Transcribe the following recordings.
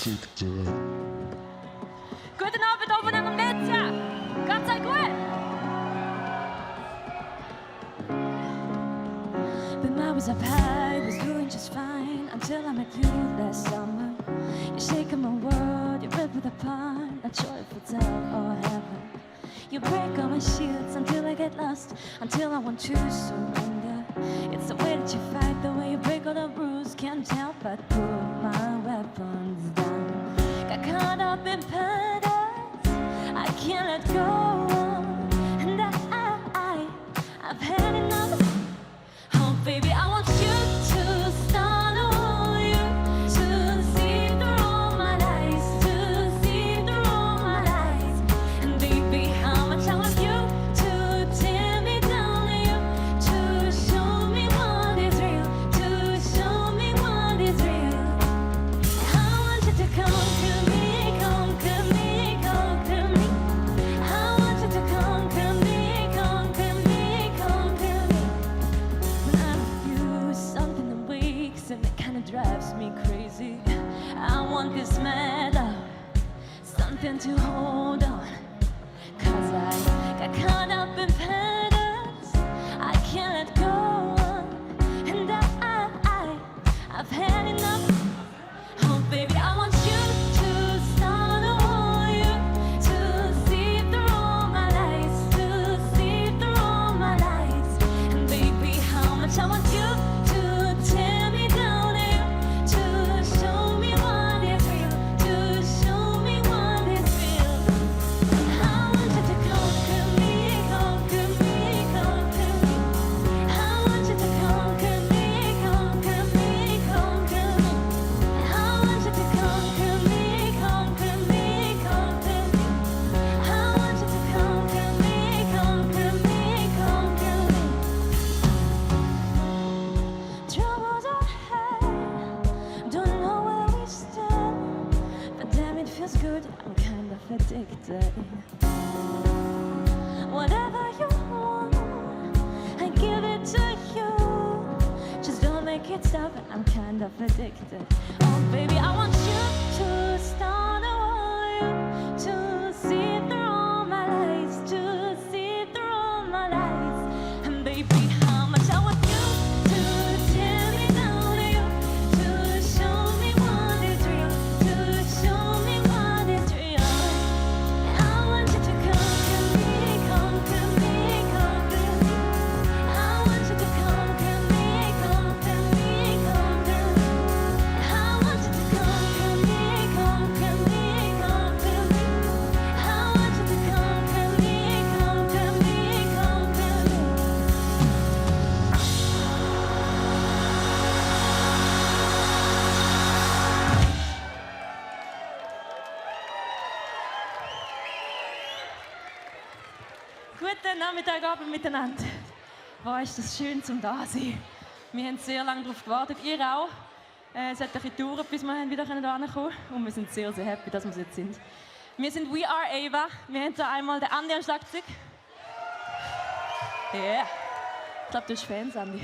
addicted. Guten Abend oben an der Metzia. Geht's euch gut? Been hours up high, was doing just fine until I met you last summer. You're shaking my world, you rip it apart, not sure if it's hell or heaven. You break all my shields until I get lost, until I want to surrender. It's the way that you fight, the way you break all the rules, can't help but put my weapons down. Got caught up in paradise, I can't let go, and I've had enough. Oh baby, I want you to start a war, you to see through all my lies, to see through all my lies. And baby, how much I want you to tear me down, you to show me what is real, to show me what is real. I want you to conquer me, conquer me, conquer me. I want you to conquer me, conquer me, conquer me. When I'm with you, something that wakes and it kinda drives me crazy. I want this mad love, something to hold on. 'Cause I got caught up in patterns, I can't let go. And I've had enough. Oh baby, I want you to start a war, you to see through all my lies, to see through all my lies. And baby, how much I want you to tear me down, you to show me what is real, to show me what is real. I want you to conquer me, conquer me, conquer me. I want you to conquer me, conquer me, conquer me. I want you to conquer me, conquer me, conquer me. I want you to conquer me, conquer me, conquer me. Troubles ahead, don't know where we stand, but damn it feels good, I'm kind of addicted. Whatever you want, I give it to you. Just don't make it stop, I'm kind of addicted. Oh baby, I want you to start a war, to see through all my lies, to see through all my lies. And baby, how much I want you to tear me down, you to show me what is real, to show me what is real. I want you to conquer me, conquer me, conquer me. I want you to conquer me, conquer me, conquer me. I want you to conquer me, conquer me, conquer me. I want you to conquer me, conquer me, conquer me. Guten Nachmittag, Abend miteinander. Wow, ist das schön zum da sein. Wir haben sehr lange darauf gewartet, ihr auch. Es hat ein bisschen gedauert, bis wir wieder hierher kommen. Und wir sind sehr, sehr happy, dass wir jetzt sind. Wir sind We Are Ava. Wir haben hier einmal den Andi am Schlagzeug. Yeah. Ich glaube, du hast Fans, Andi.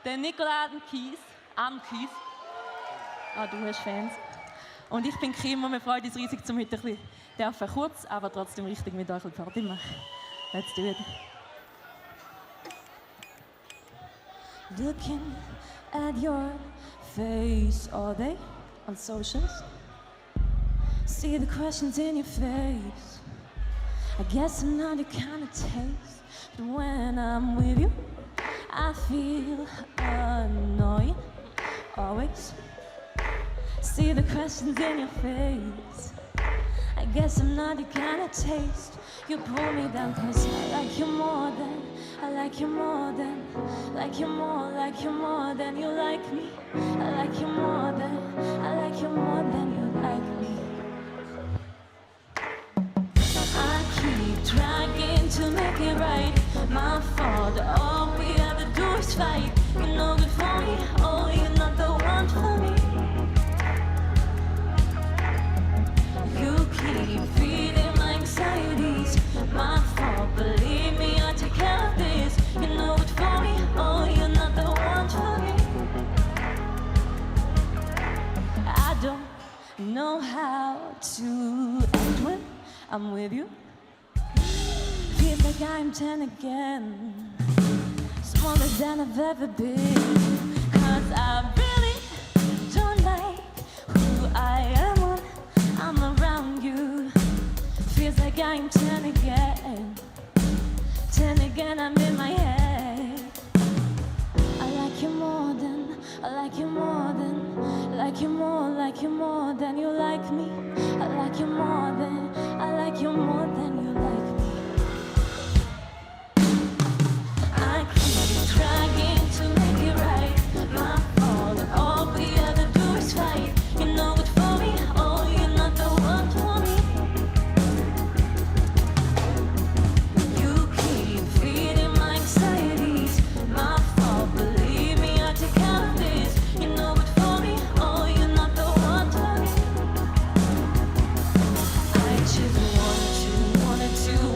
Den Nicola am Kies. Ah, du hast Fans. Und ich bin Kim und wir freuen uns riesig, zum heute ein bisschen dürfen kurz, aber trotzdem richtig mit euch ein bisschen Party machen. Let's do it. Looking at your face all day on socials. See the questions in your face. I guess I'm not the kind of taste, but when I'm with you, I feel annoying. Always. See the questions in your face. I guess I'm not the kind of taste. You pull me down 'cause I like you more than, I like you more than, like you more than you like me. I like you more than, I like you more than you like me. I keep trying to make it right. My fault, all we ever do is fight. You're no good for me, oh you're not the one for me. You keep feeding my anxieties. My fault, believe me, I take care of this. You know it for me, oh, you're not the one for me. I don't know how to act when I'm with you. Feels like I'm 10 again, smaller than I've ever been. 'Cause I really don't like who I am when I'm around you. Feels like I'm 10 again, 10 again, I'm in my head. I like you more than, I like you more than, like you more than you like me. I like you more than, I like you more than you like me. I keep trying to make it right, my fault, and all we ever do is fight. You know it for me, oh, you're not the one for me. You keep feeding my anxieties, my fault, believe me, I take care of this. You know it for me, oh, you're not the one for me. I just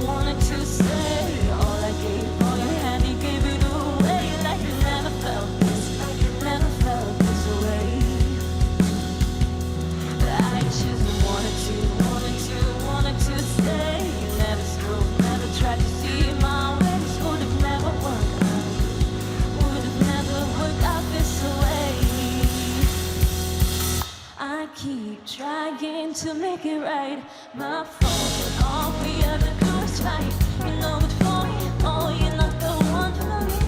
wanted to say all I gave for your hand, you gave it away like you never felt this way. I just wanted to say you never spoke, never tried to see my ways, would have never worked out this way. I keep trying to make it right, my fault, and all we ever do is fight. You know it for me, oh, you're not the one for me.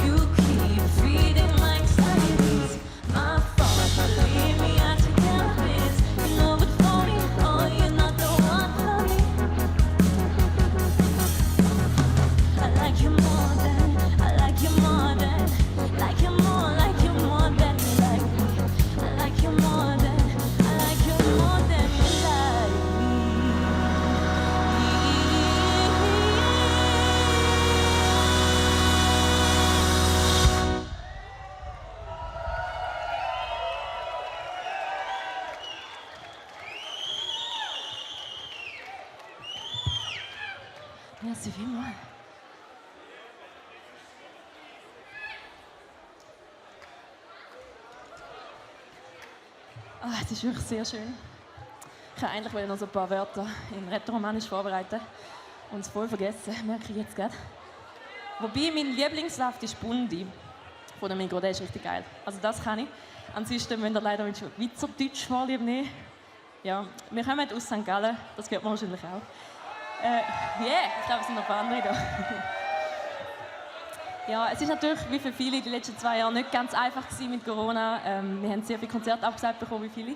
You keep feeding my anxieties, my fault, believe me, I take care of this. You know it for me, oh, you're not the one for me. I like you more than, I like you more than, like you more than you like me. I like you more than, I like you more than you like me. Merci vielmals. Es ist wirklich sehr schön. Ich wollte eigentlich noch so ein paar Wörter in Rätoromanisch vorbereiten und es voll vergessen, merke ich jetzt gerade. Wobei mein Lieblingssaft ist Bundi von der Migros, der ist richtig geil. Also das kann ich. Ansonsten müsst ihr leider mit Schweizerdeutsch Vorlieb nehmen. Ja, wir kommen aus St. Gallen, das hört man wahrscheinlich auch. Ich glaube, es sind noch ein paar andere da. Ja, es ist natürlich wie für viele die letzten 2 Jahre nicht ganz einfach gewesen mit Corona. Wir haben sehr viele Konzerte abgesagt bekommen, wie viele.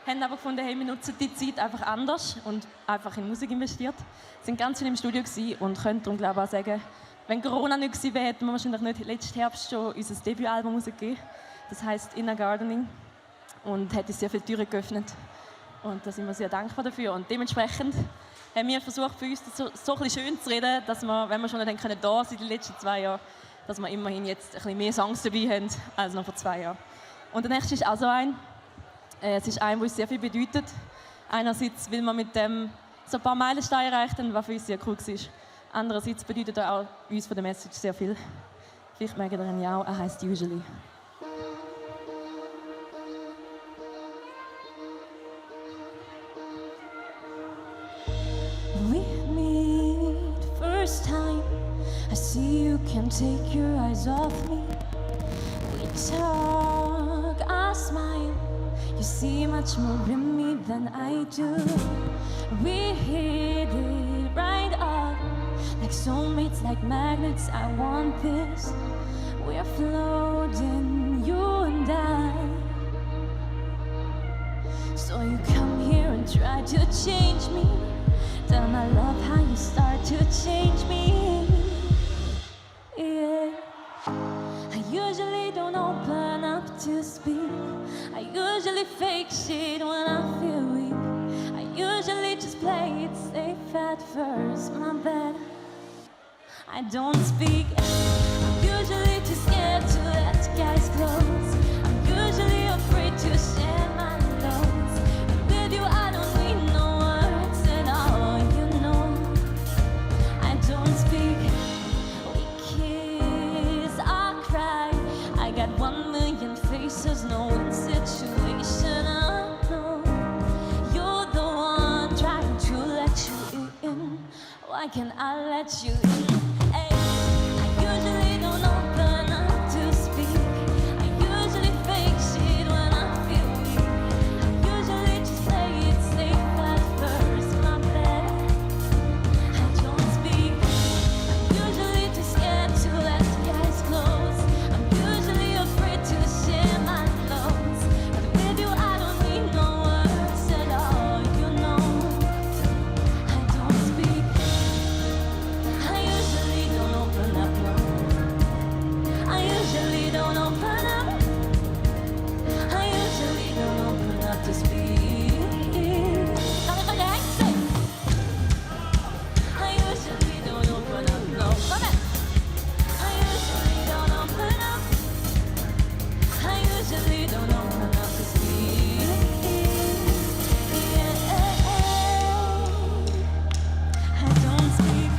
Haben aber gefunden, hey, wir nutzen die Zeit einfach anders und einfach in Musik investiert. Wir sind ganz viel im Studio gewesen und können darum glaube ich auch sagen, wenn Corona nicht gewesen wäre, hätten wir wahrscheinlich nicht letzten Herbst schon unser Debütalbum rausgegeben. Das heisst Inner Gardening und hat uns sehr viele Türen geöffnet. Und da sind wir sehr dankbar dafür. Und dementsprechend haben wir versucht, für uns das so ein bisschen schön zu reden, dass wir, wenn wir schon nicht da sind, die letzten 2 Jahre, dass wir immerhin jetzt ein bisschen mehr Songs dabei haben als noch vor 2 Jahren. Und der nächste ist auch so ein. Es ist ein, der uns sehr viel bedeutet. Einerseits, weil wir mit dem so ein paar Meilensteine erreicht haben, was für uns sehr cool war. Andererseits bedeutet er auch uns von der Message sehr viel. Vielleicht mögt ihr ihn ja auch, er heisst Usually. We meet first time, I see you can't take your eyes off me. We talk, I smile, you see much more in me than I do. We hit it right up, like soulmates, like magnets, I want this. We're floating, you and I. So you come here and try to change me. Damn, I love how you start to change me. Yeah. I usually don't open up to speak. I usually fake shit when I feel weak. I usually just play it safe at first, my bad. I don't speak. I'm usually too scared to let guys close. I'm usually afraid to share my lows. And with you I don't need no words at all, you know. I don't speak. We kiss, I cry. I got 1 million faces, no why can't I let you in? Ay, I usually don't open up to speak. I usually fake shit when I feel weak. I usually just play it safe at first, my bad. I don't speak. I'm usually too scared to let guys close. I'm usually afraid to share my clothes. But with you I don't need no words at all, you know. I don't speak. I usually don't open up, no. I usually don't open up. I usually don't open up to speak. Kan ik van je heen zeggen? I usually don't open up, no. Kom maar. I usually don't open up. I usually don't open up to speak. Yeah. I don't speak.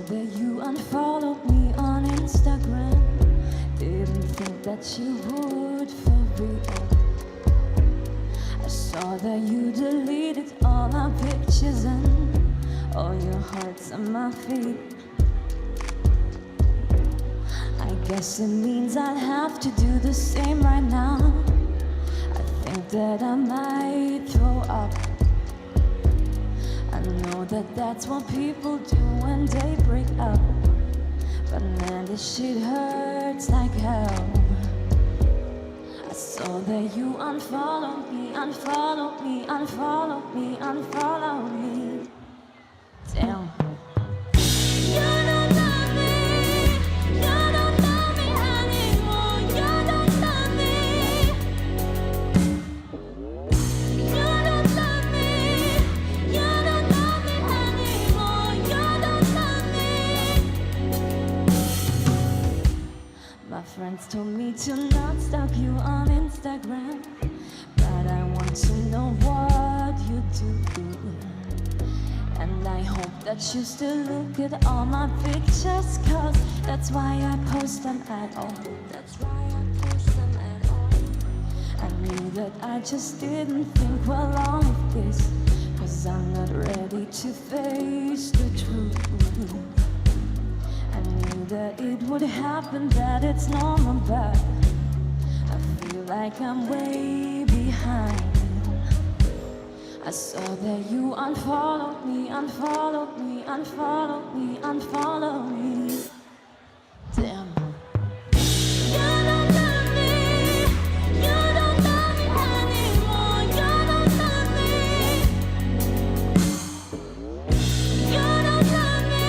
That you unfollowed me on Instagram. Didn't think that you would for real. I saw that you deleted all our pictures and all your hearts on my feet. I guess it means I'd have to do the same right now. I think that I might throw up. I know that that's what people do when they break up. But man, this shit hurts like hell. I saw that you unfollowed me, unfollowed me, unfollowed me, unfollowed me. Damn. You don't love me, you don't love me anymore, you don't love me. You don't love me, you don't love me anymore, you don't love me. My friends told me to not stalk you on Instagram, but I want to know what you do. And I hope that you still look at all my pictures, cause that's why I post them at all. That's why I post them at all. I knew that I just didn't think well of this, cause I'm not ready to face the truth. I knew that it would happen, that it's normal, but I feel like I'm way behind. I saw that you unfollowed me, unfollowed me, unfollowed me, unfollowed me. Damn. You don't love me, you don't love me anymore, you don't love me. You don't love me,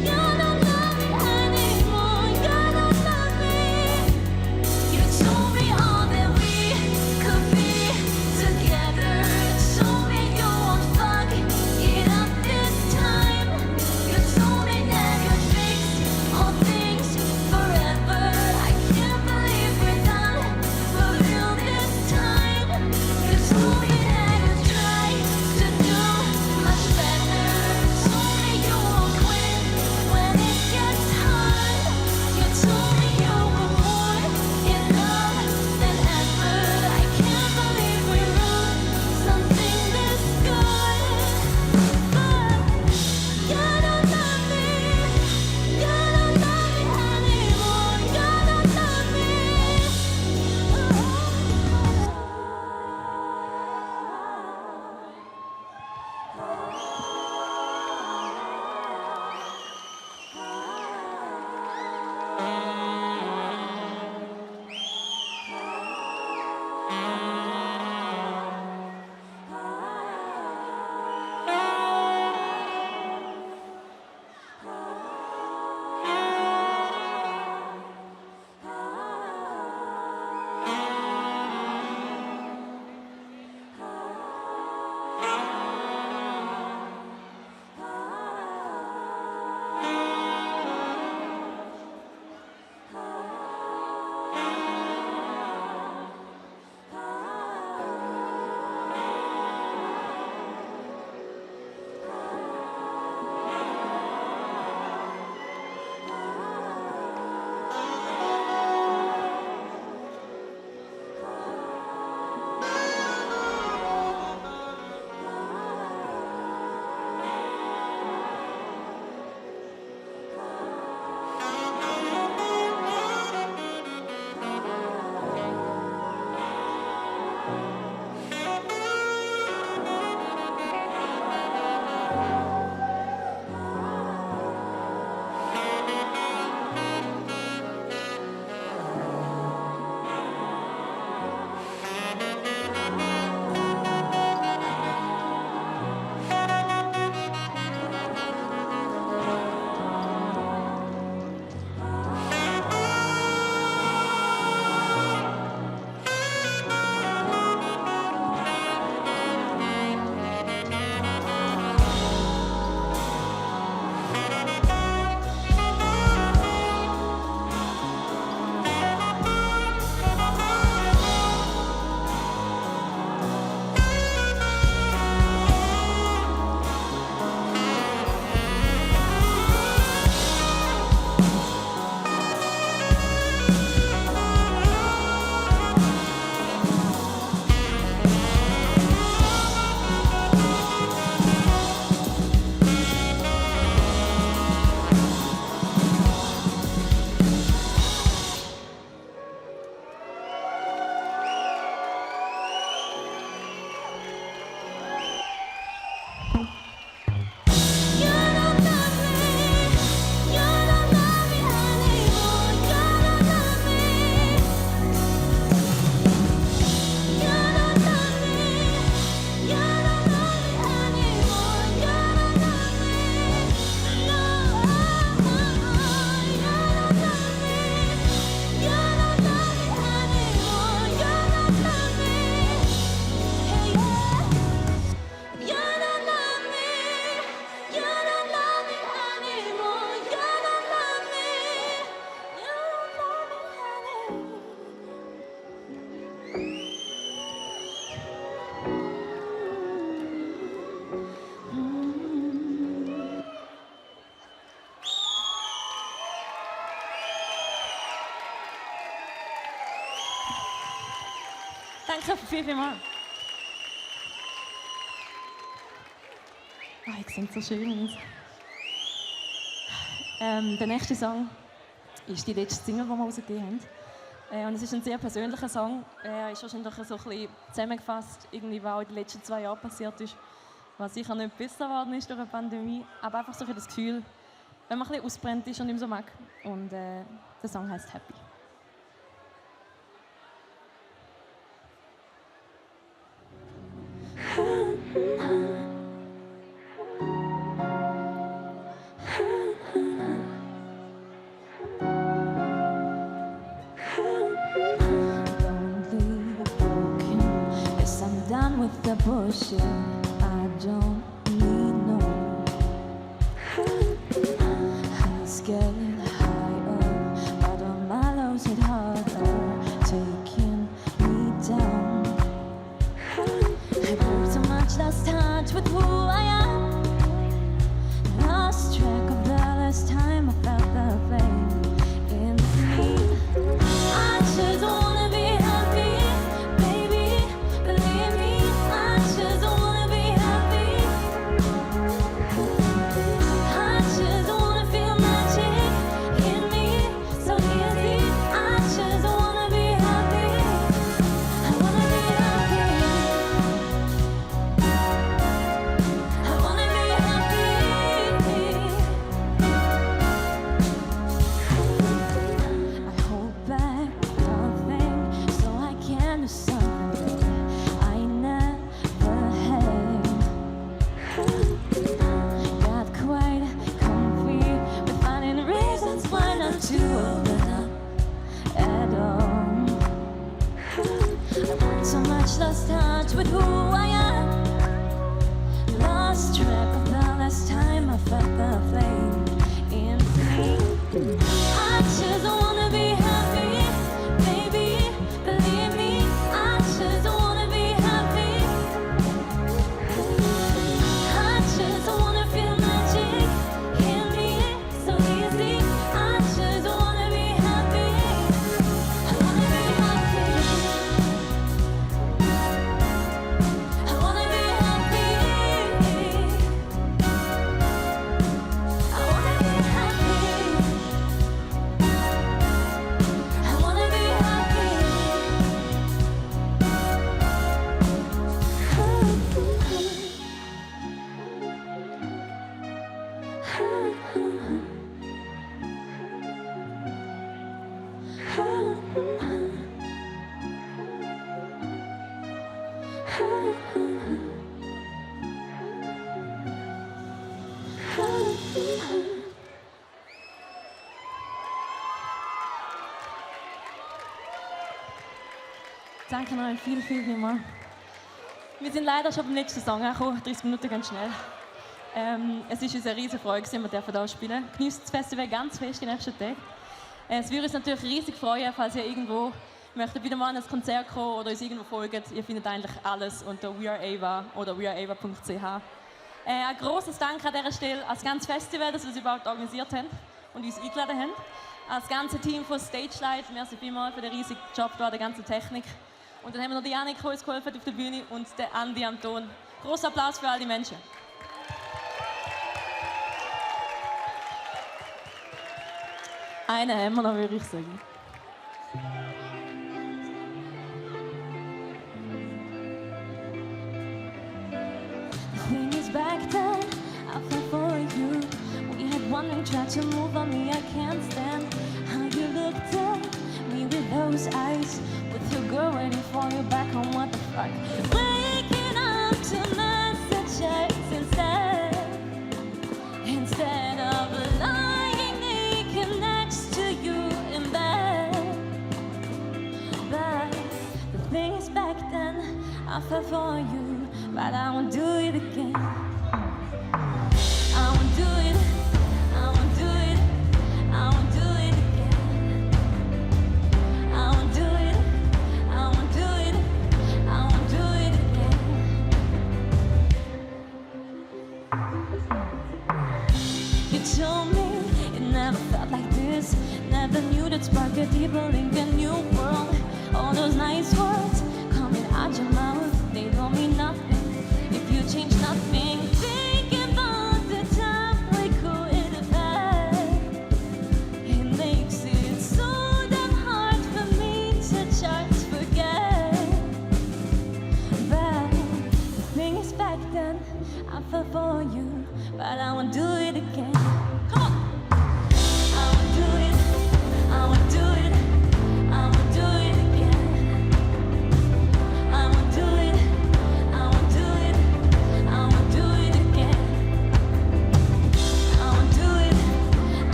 you don't love me anymore, you don't love me. You told me all that we could be together. Told me you won't fuck it up this time. You told me that Danke vielmals. Oh, ich singe so schön. Der nächste Song ist die letzte Single, die wir rausgegeben haben. Und es ist ein sehr persönlicher Song. Er ist wahrscheinlich so ein bisschen zusammengefasst, irgendwie, was auch in den letzten 2 Jahren passiert ist, was sicher nicht besser geworden ist durch eine Pandemie, aber einfach so ein das Gefühl, wenn man ein bisschen ausbrennt ist und nicht mehr so mag. Und der Song heißt Happy. With the bullshit, I don't need no He's getting higher, but on my lows hit harder, taking me down. I grew too much, lost touch with who I am. Lost track of the last time I felt the flame in me. I just wanna be happy, baby, believe me. I just wanna be happy. I just wanna feel magic in me, so easy. I just wanna be happy. I wanna be happy. I wanna be happy. I hold back nothing so I can do something I never had. Got quite comfy with finding reasons why not to open up at all. I want so much, lost touch with who I am. Lost track of the last time I felt the flame in me. I just wanna be happy, baby, believe me. I just wanna be happy. I just wanna feel magic in me, so easy. I just wanna be happy. I wanna be happy. I wanna be happy. I wanna be happy. I wanna be happy. Danke euch vielmals. Wir sind leider schon beim letzten Song angekommen, 30 Minuten ganz schnell. Es ist uns eine riesige Freude, dass wir hier spielen dürfen. Genießt das Festival ganz fest die nächsten Tage. Es würde uns natürlich riesig freuen, falls ihr irgendwo möchtet wieder mal an ein Konzert kommen oder uns irgendwo folgt. Ihr findet eigentlich alles unter We Are Ava oder weareava.ch. Ein grosses Dank an dieser Stelle als ganzes Festival, dass wir es überhaupt organisiert haben und uns eingeladen haben. Als ganzes Team von Stage Light, merci vielmals für den riesigen Job hier, der ganzen Technik. Und dann haben wir noch die Janik, die uns geholfen hat auf der Bühne, und der Andi am Ton. Großer Applaus für all die Menschen. Einen haben wir noch, würde ich sagen. The thing is, back then I fell for you. We had one ring try to move on me. I can't stand how you looked at me with those eyes, with your girl waiting for you back home. What the fuck? Waking up to messages instead of lying naked next to you in bed. But the thing is, back then I fell for you, but I won't do it again. I won't do it. I won't do it. I won't do it again. I won't do it. I won't do it. I won't do it again. You told me it never felt like this. Never knew that spark a deeper link, a new world. All those nice words coming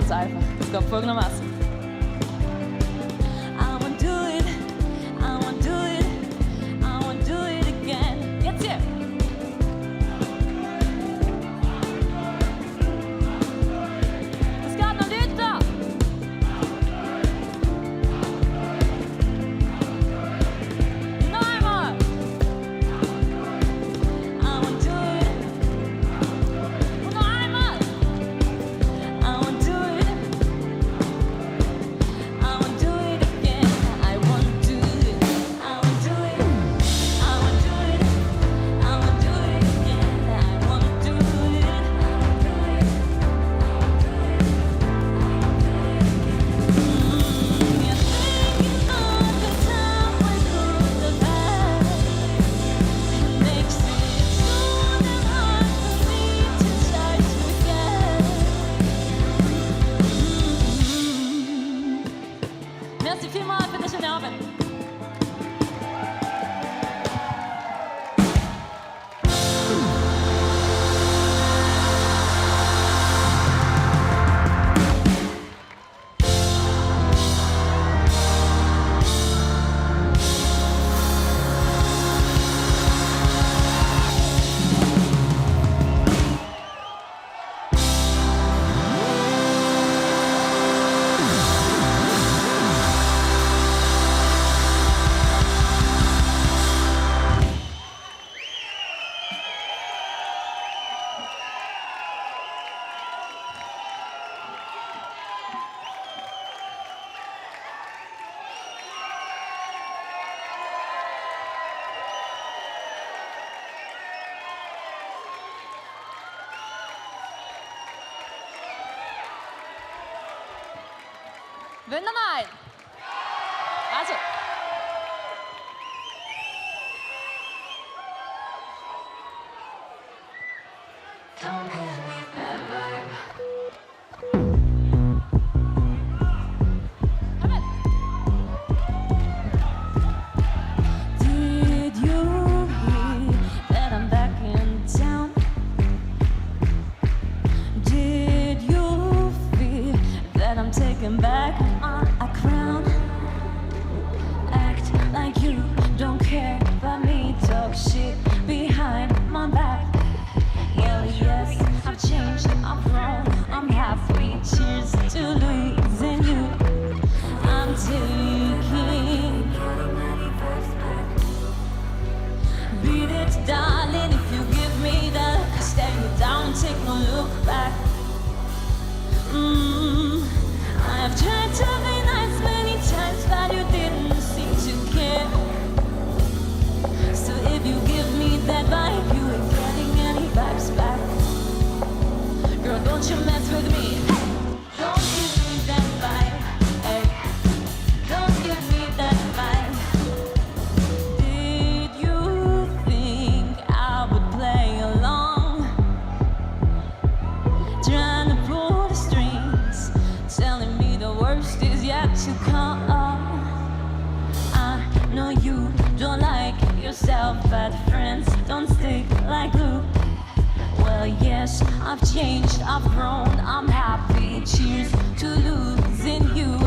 ganz einfach. Es geht folgendermaßen. I won't do it, I won't do it, I won't do it again. Jetzt hier. Es geht noch weiter. Noch einmal. I won't do it, Und noch einmal. I won't do it, I won't do it again. I won't do it, I won't do it, I won't do it, I won't do it again. I won't do it, You're thinking of the time we could have had. It makes it so damn hard for me to try to forget. Merci vielmals für den schönen Abend. Wunderbar. Also. Did you hear that I'm back in town? Did you feel that I'm taking back my crown? Act like you don't care about me, talk shit behind my back. Hell yes, I've changed, I've grown, I'm happy, cheers to losing you. I'm taking. Beat it, darling, if you give me that. Stay down, take no look back. I've tried to be nice many times, but you didn't seem to care. So if you give me that vibe, you ain't getting any vibes back. Girl, don't you mess with me. Don't give me that vibe. Hey, don't give me that vibe. Did you think I would play along? Trying to pull the strings, telling me the worst is yet to come. I know you don't like yourself, but friends don't stick like glue. Well, yes, I've changed, I've grown, I'm happy. Cheers to losing you.